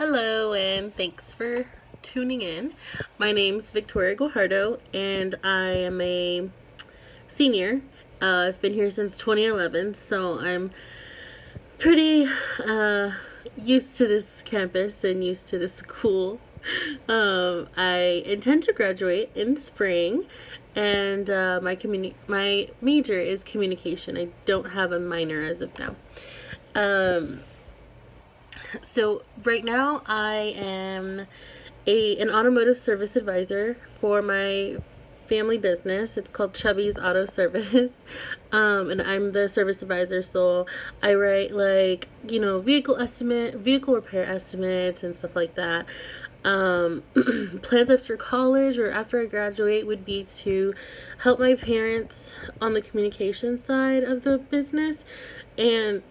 Hello, and thanks for tuning in. My name's Victoria Guajardo, and I am a senior. I've been here since 2011, so I'm pretty used to this campus and used to this school. I intend to graduate in spring, and my major is communication. I don't have a minor as of now. Um, so right now I am an automotive service advisor for my family business. It's called Chubby's Auto Service. And I'm the service advisor, so I write vehicle repair estimates and stuff like that. Plans after college or after I graduate would be to help my parents on the communication side of the business, and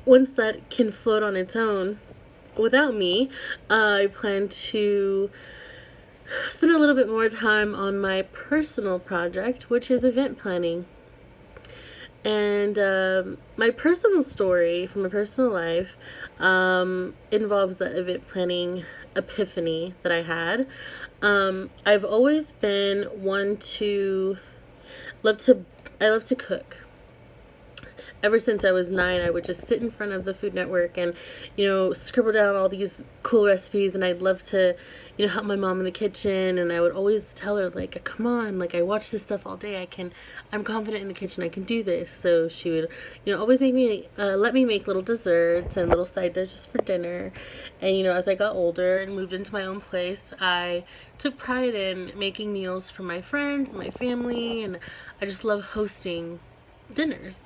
once that can float on its own without me, I plan to spend a little bit more time on my personal project, which is event planning. And my personal story from my personal life involves that event planning epiphany that I had. I've always been one to love to I love to cook. Ever since I was 9, I would just sit in front of the Food Network and, scribble down all these cool recipes. And I'd love to, help my mom in the kitchen. And I would always tell her, like, come on, like, I watch this stuff all day. I'm confident in the kitchen. I can do this. So she would, always let me make little desserts and little side dishes for dinner. And, as I got older and moved into my own place, I took pride in making meals for my friends, my family, and I just love hosting dinners.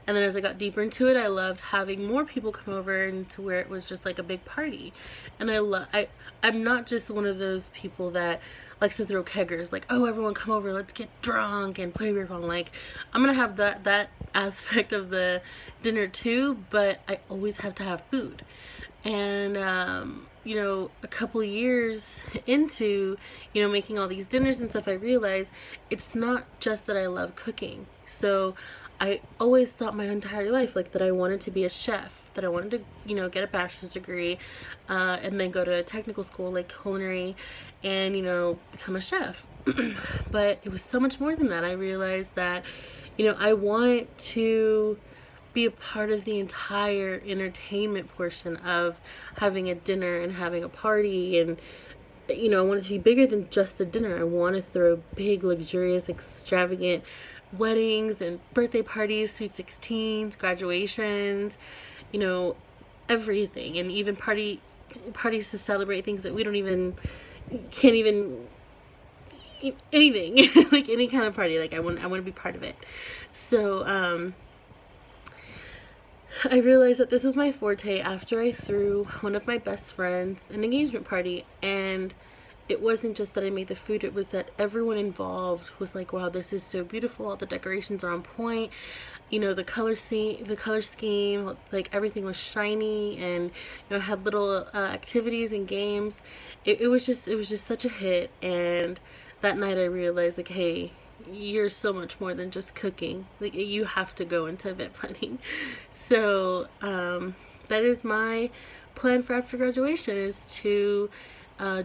And then as I got deeper into it, I loved having more people come over and to where it was just like a big party. And I'm not just one of those people that likes to throw keggers, like, oh, everyone come over, let's get drunk and play beer pong. Like, I'm gonna have that aspect of the dinner too, but I always have to have food. And a couple years into making all these dinners and stuff, I realized it's not just that I love cooking. So I always thought my entire life like that I wanted to be a chef, that I wanted to get a bachelor's degree, and then go to a technical school like culinary and become a chef. But it was so much more than that. I realized that I want to be a part of the entire entertainment portion of having a dinner and having a party. And I want it to be bigger than just a dinner. I want to throw big, luxurious, extravagant weddings and birthday parties, sweet 16s, graduations, everything. And even parties to celebrate things that we can't even anything. Like any kind of party. Like I want to be part of it. So I realized that this was my forte after I threw one of my best friends an engagement party. And it wasn't just that I made the food, it was that everyone involved was like, wow, this is so beautiful, all the decorations are on point, the color scheme, like everything was shiny, and had little activities and games. It was just such a hit. And that night I realized, like, hey, you're so much more than just cooking. Like, you have to go into event planning. So that is my plan for after graduation, is to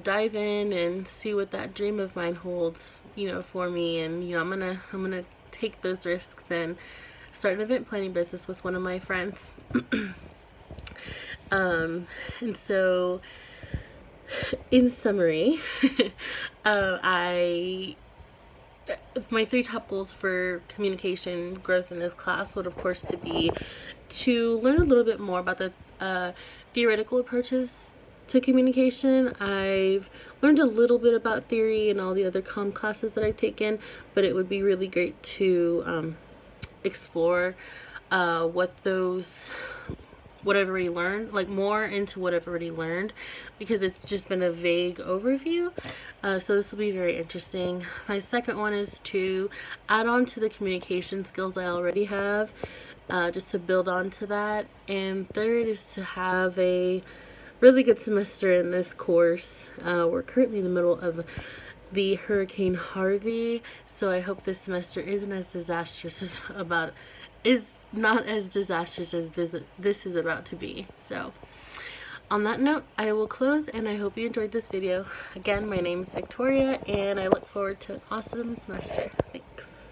dive in and see what that dream of mine holds, for me. And I'm gonna take those risks and start an event planning business with one of my friends. And so, in summary, I my 3 top goals for communication growth in this class would, of course, to be to learn a little bit more about the theoretical approaches to communication. I've learned a little bit about theory and all the other comm classes that I've taken, but it would be really great to explore what I've already learned, like more into what I've already learned, because it's just been a vague overview. So this will be very interesting. My second one is to add on to the communication skills I already have, just to build on to that. And third is to have a really good semester in this course. We're currently in the middle of the Hurricane Harvey, so I hope this semester isn't as disastrous as not as disastrous as this is about to be. So on that note, I will close, and I hope you enjoyed this video. Again, my name is Victoria, and I look forward to an awesome semester. Thanks.